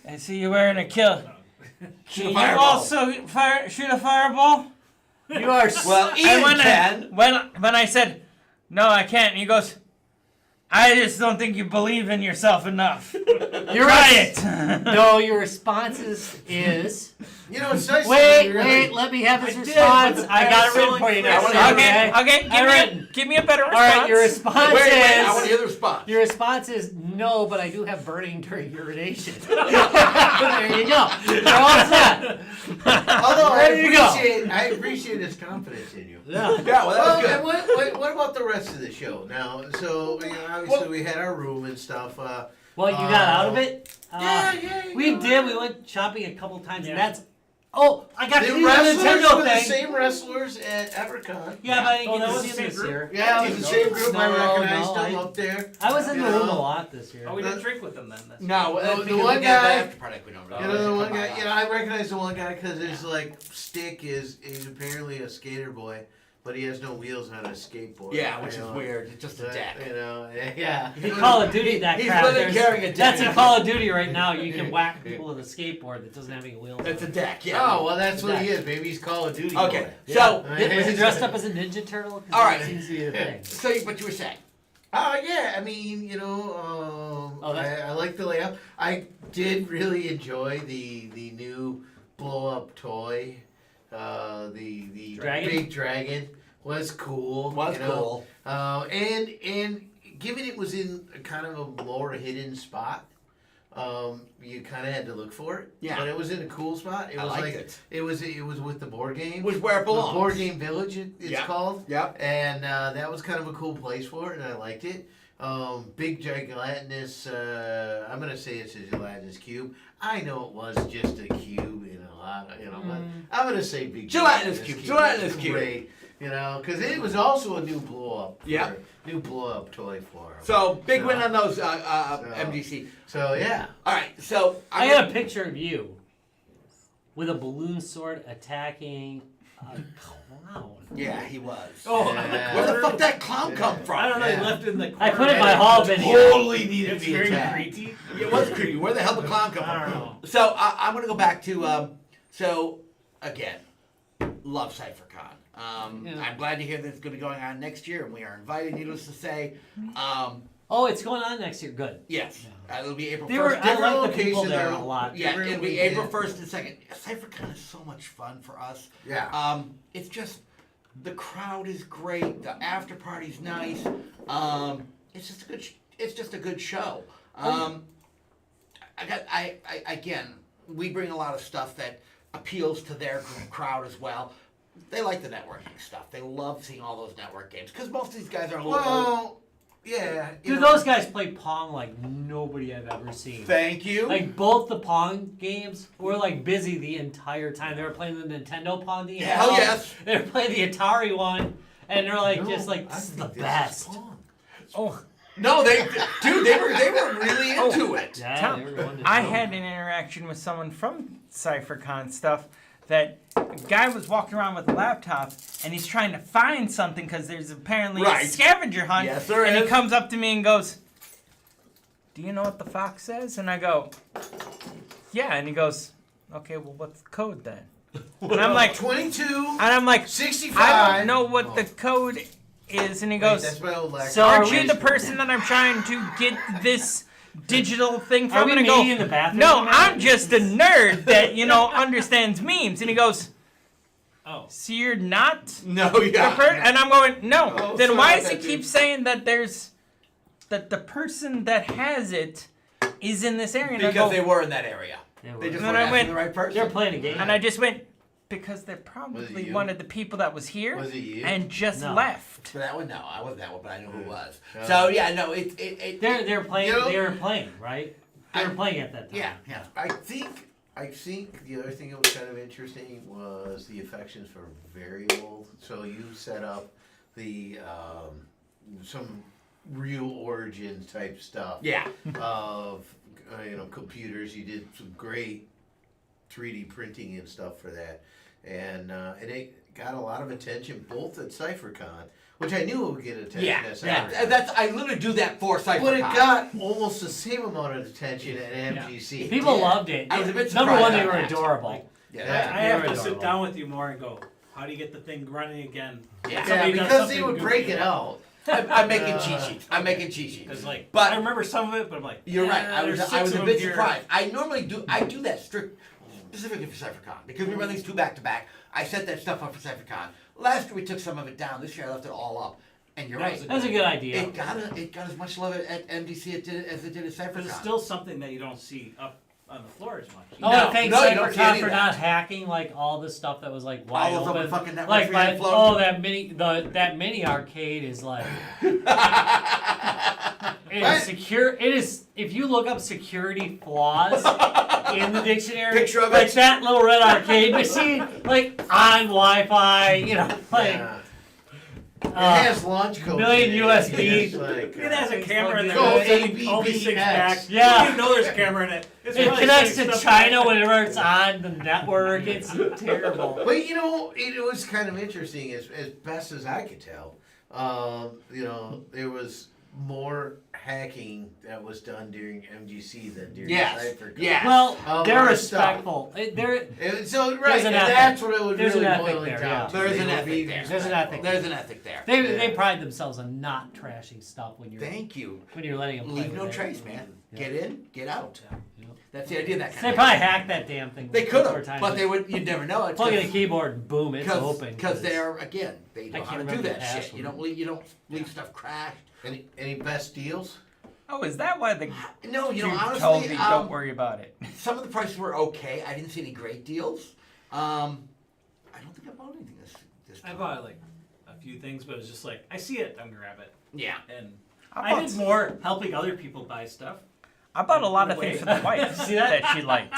I see you wearing a kilt. Can you fireball. also shoot a fireball? You are Well, And Ian when can. when I said, no, I can't, and he goes, I just don't think you believe in yourself enough. You're Try right. it. No, your response is You know, it's nice. wait, to really- wait, let me have his I did, response. but the I got it written for you now. parasol- Sam, Okay, okay? give me a better All response. right, your response Wait, I want to is hear the response. your response is no, but I do have burning during urination. There you go. You're all set. Although There you go. I appreciate his confidence in you. Yeah. Yeah, well, that Well, was and good. what about the rest of the show? Now, so you know, obviously we had our room and stuff. Well, you got out of it? Yeah, you We know. did. We went shopping a couple times, and Yeah. that's. Oh, I got to The do the wrestlers Nintendo were the thing. same wrestlers at Evercon. Yeah, but I didn't Oh, get that to was see the them same this group? year. Yeah, it was the same group. I No, recognized no, them I- up there. I was in the You room a know. lot this year. Oh, we didn't drink with them then. That's No, The because one we got guy- after party, we don't really You know the one come guy. by You know, I recognize the one guy because his like stick is apparently a skater boy, but he has no wheels on a skateboard. Yeah, which You is know. weird. It's just a deck. You know, yeah. In Call of Duty, that He's crap. literally there's- carrying a That's deck. in Call of Duty right now. You can whack people with a skateboard that doesn't have any wheels. It's a on it. deck, yeah. Oh well, that's what he is. Maybe he's Call of Duty. Okay, boy. so Was he dressed up as a Ninja Turtle? 'Cause All that right. seems to be the thing. but you were saying. Oh yeah, I mean, you know, Oh, that's- I like the layout. I did really enjoy the new blow up toy. The Dragon? big dragon was cool. Was you know. cool. And given it was in a kind of a more hidden spot, you kind of had to look for it. Yeah. But it was in a cool spot. It I was liked like it. it was with the board game. Was where it The belongs. board game village. It's Yeah. called. Yep. And that was kind of a cool place for it, and I liked it. Big gelatinous. I'm gonna say it's a gelatinous cube. I know it was just a cube in a lot, but I'm gonna say big Gelatinous cube, gelatinous It's cube. great, because it was also a new blow up. Yeah. New blow up toy for 'em. So big win on those MGC. So yeah. All right, so I got a picture of you with a balloon sword attacking a clown. Yeah, he was. Oh, Yeah. Where the fuck that clown come from? I don't know. Yeah. He left it in the corner. I put it in my hall bin here. Totally needed It's to be very attacked. creepy. It was creepy. Where the hell did the clown come I don't from? know. So I'm gonna go back to so again, love CypherCon. I'm glad to hear that it's going to be going on next year, and we are invited. Needless to say, Oh, it's going on next year. Good. yes, it'll be April They were. 1st. I different like the people location, there a though. lot. Yeah, Different it'll be weekend. April 1st and 2nd. CypherCon is so much fun for us. Yeah. It's just the crowd is great. The after party's nice. It's just a good. It's just a good show. Again, we bring a lot of stuff that appeals to their crowd as well. They like the networking stuff. They love seeing all those network games because most of these guys are a little. Well, yeah. you Dude, know, those guys play Pong like nobody I've ever seen. Thank you. Like both the Pong games were like busy the entire time. They were playing the Nintendo Pong the Hell yes. They were playing the Atari one, and they're like no, just like I this is think the this best. fun. Oh, No, they were really into it. Yeah, Tell- they were going to I show. had an interaction with someone from CypherCon stuff that a guy was walking around with a laptop and he's trying to find something because there's apparently Right. a scavenger hunt. Yes, there and he is. comes up to me and goes, "Do you know what the fox says?" And I go, "Yeah." And he goes, "Okay, well, what's the code then?" And I'm like, 22, and I'm like, 65. I don't know what the code is. And he Wait, goes, that's my old Lexus. So "Aren't are you we- the person that I'm trying to get this digital thing Are from?" we And I go, meeting in the bathroom? "No, now? I'm just a nerd that, understands memes." And he goes, Oh. "So you're not No, the yeah. person?" And I'm going, "No." Oh, Then sorry why about does he that, keep dude. saying that that the person that has it is in this area? And I Because go- they were in that area. They They were. just And weren't I asking went- the right person. They're playing a game. and I just went, because they're Was it probably you? one of the people that was here Was it you? and just No. left. For that one, no, I wasn't that one, but I knew who it was. Yeah. So yeah, no, it They're playing. You know- They were playing, right? They were playing at that time. Yeah. I think the other thing that was kind of interesting was the affections for variable. So you set up the some real origin type stuff Yeah. of computers. You did some great 3D printing and stuff for that, and it got a lot of attention both at CypherCon, which I knew it would get attention Yeah. at Yeah. CypherCon. That's I literally do that for CypherCon. But it got almost the same amount of attention at MGC. People Yeah. loved it. I was a bit Number surprised one, they on were that. adorable. Yeah. I have to Very sit adorable. down with you more and go, how do you get the thing running again? Yeah. Somebody does because they something would break it out. I'm making cheat sheets. I'm making cheat sheets. Because like, But- I remember some of it, but I'm like, You're right. yeah, I was there's a 6 of bit them here. surprised. I normally do that specifically for CypherCon because we run these 2 back to back. I set that stuff up for CypherCon. Last year we took some of it down. This year I left it all up. And you're right. That was a good idea. It got as much love at MDC as it did at CypherCon. But it's still something that you don't see up on the floor as much. I want No, to thank no, you don't see CypherCon any for of not that. hacking like all the stuff that was like wide All those open. open fucking networks Like we had my, floating. that mini arcade is like it is secure. It is if you look up security flaws in the dictionary, Picture of like it. that little red arcade machine, like on Wi-Fi, like. Yeah. It has launch codes. million in it. USB. It's like, It has a camera in there. Go It's sending all these things back. ABBX. You Yeah. don't even know there's a camera in it. It's It probably connects sending to stuff back. China whenever it's on the network. It's terrible. But it was kind of interesting as best as I could tell. There was more hacking that was done during MGC than during Yes. CypherCon. Yes. Well, A they're lot of stuff. respectful. They're And so right, There's an and ethic. that's what it was There's really an ethic boiling there, down yeah. to. There is They an were ethic being there. There's an ethic. There's an ethic there. they pride themselves on not trashing stuff when you're Thank you. letting them play Leave with no it. trace, man. Yeah. Get in, get out. Yeah. That's the idea of that kind They of probably thing. hacked that damn thing. They could 4 have, times. but you'd never know it. Plug in a keyboard and boom, it's open. Because they're again, they I know how can't to do remember that the shit. password. You don't leave stuff crashed. Any best deals? Oh, is that why the No, you know, dude honestly, told me don't worry about it? some of the prices were okay. I didn't see any great deals. I don't think I bought anything this I time. bought like a few things, but it was just like, I see it, I'm gonna grab it. Yeah. And I I bought, did more helping other people buy stuff. I bought a lot of things for the wife See that? that she liked.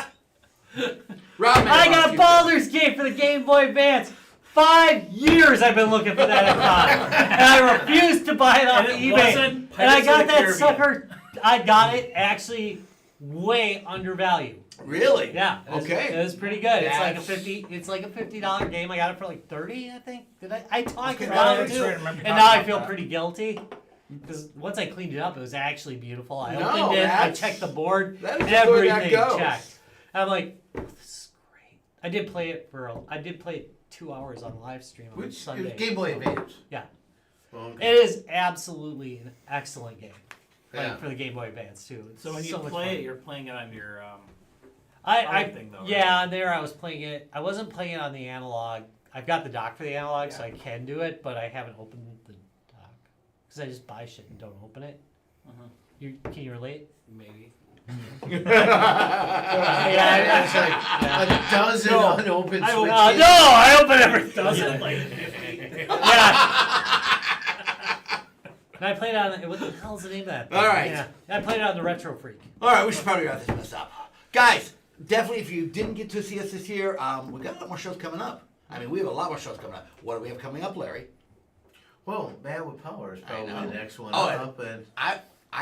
Rob, I got Baldur's Gate for the Game Boy Advance. 5 years I've been looking for that at Con, and I refused to buy it on And it eBay. wasn't And I Pirates of got the that Caribbean. sucker. I got it actually way undervalued. Really? Yeah. It was, Okay. It was pretty good. It's like a That's- It's like a $50 game. I got it for like 30, I think. Did I talked Okay, about I it too, sure remember and talking now I about feel that. pretty guilty. Because once I cleaned it up, it was actually beautiful. I No, opened it, I that's- checked the board, that is just where that everything goes. checked. And I'm like, oh, this is great. I did play it 2 hours on live stream on Which Sunday. Game Boy Advance? Yeah. Okay. It is absolutely an excellent game. Like Yeah. for the Game Boy Advance too. It's So when you much play fun. it, you're playing it on your I other thing, though, yeah, on there I was playing it. I wasn't playing it on the analog. I've got the dock for the analog, so Yeah. I can do it, but I haven't opened the dock because I just buy shit and don't open it. Can you relate? maybe. Yeah, It's like a dozen No. unopened I switches. no, I open everything. Doesn't like Yeah. And I played on. What the hell's the name of that thing? All right. Yeah. I played it on the Retro Freak. All right, we should probably wrap this mess up. Guys, definitely if you didn't get to see us this year, we got a lot more shows coming up. I mean, we have a lot more shows coming up. What do we have coming up, Larry? Well, Man with Power is probably know. the next one Oh, up, and I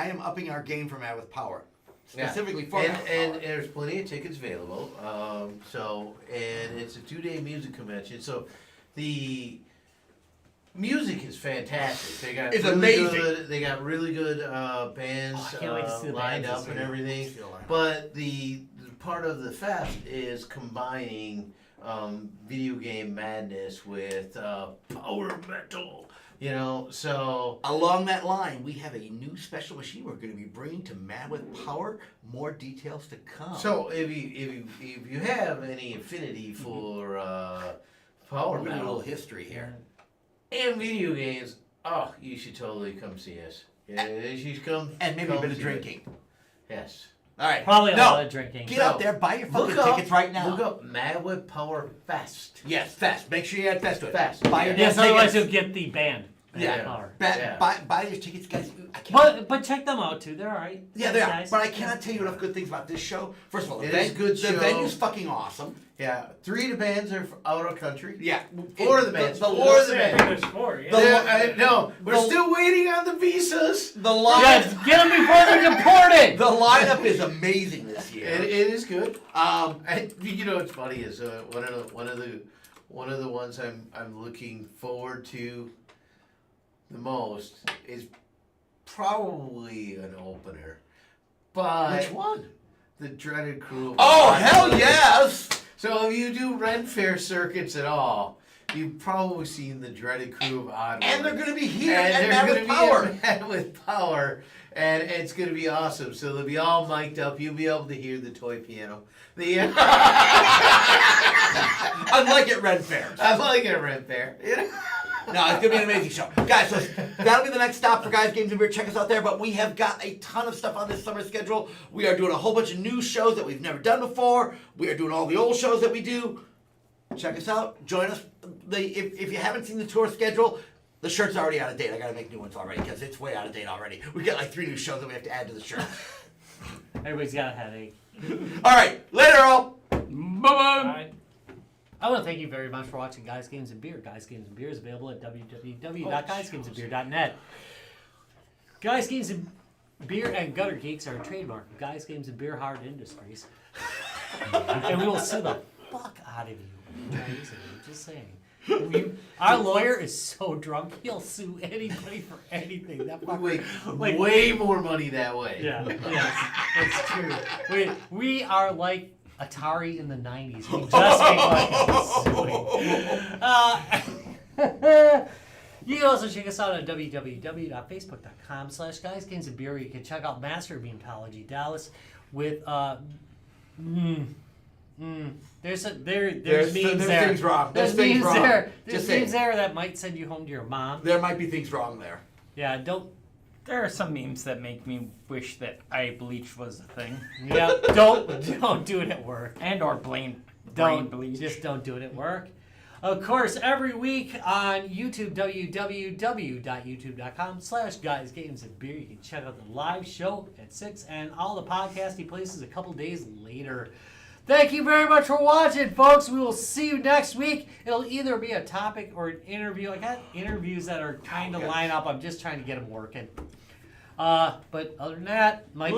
am upping our game for Mad with Power. yeah. Specifically for and, Mad with and Power. there's plenty of tickets available. And it's a 2-day music convention. So the music is fantastic. They got It's really amazing. Good, they got really good bands Oh, I can't wait to see the lined bands up this and year. everything. But the part of the fest is combining video game madness with power metal. So Along that line, we have a new special machine we're going to be bringing to Mad with Power. More details to come. So if you have any affinity for power we're going to do a metal little history here. and video games, you should totally come see us. Yeah, you should come. And maybe a come bit of see drinking. us. Yes. All right. Probably a no, lot of drinking. Get out there, buy your fucking Look up tickets right now. Look up Mad with Power Fest. Yes, Fest. Make sure you add Fest to it. Fest. Buy your Yes, damn otherwise tickets. you'll get the band. Yeah. Power. Buy your tickets, guys. I can't. But check them out too. They're all right. Yeah, they are. Nice. But I cannot tell you enough good things about this show. First of all, It is a good the show. venue's fucking awesome. Yeah, 3 of the bands are out of country. Yeah. 4 of the bands. The, 4 of the I bands. think there's 4. Yeah. No, we're still waiting on the visas. the line, Yes, get them before they're deported. the lineup is amazing this year. It is good. Um, You know what's funny is one of the ones I'm looking forward to the most is probably an opener, but which one? the dreaded crew. Of Oh, Odd hell Ones. yes! So if you do Ren Fair circuits at all, you've probably seen the dreaded crew of Odd And they're Ones. going to be here And and they're Mad gonna with be Power. at Mad with Power, and it's gonna be awesome. So they'll be all mic'd up. You'll be able to hear the toy piano. Unlike at Red Fair. I like it, Ren Fair. You know? No, it's gonna be an amazing show, guys. So that'll be the next stop for Guys, Games, and Beer. Check us out there. But we have got a ton of stuff on this summer schedule. We are doing a whole bunch of new shows that we've never done before. We are doing all the old shows that we do. Check us out. Join us. If you haven't seen the tour schedule, the shirt's already out of date. I gotta make new ones already because it's way out of date already. We got like 3 new shows that we have to add to the shirt. Everybody's got a headache. All right, later, all. Bye-bye. I want to thank you very much for watching Guys, Games, and Beer. Guys, Games, and Beer is available at www.guysgamesandbeer.net. Guys, Games, and Beer and Gutter Geeks are a trademark of Guys, Games, and Beer Hard Industries. And we will sue the fuck out of you. Just saying. Our lawyer is so drunk, he'll sue anybody for anything. That fucker, Wait, way more money that way. Yeah, yes, it's true. We are like Atari in the 90s. We just make money. You can also check us out at www.facebook.com/guysgamesandbeer. You can check out Master of Beamtology Dallas with there's memes There's there. things wrong. There's things memes wrong. there. There's Just memes saying. there that might send you home to your mom. There might be things wrong there. Yeah, don't. There are some memes that make me wish that bleach was a thing. Yeah, don't do it at work. And or brain Don't bleach. just don't do it at work. Of course, every week on YouTube, www.youtube.com/guysgamesandbeer, you can check out the live show at 6 and all the podcasting places a couple days later. Thank you very much for watching, folks. We will see you next week. It'll either be a topic or an interview. I got interviews that are trying to line up. I'm just trying to get them working. But other than that, Mike.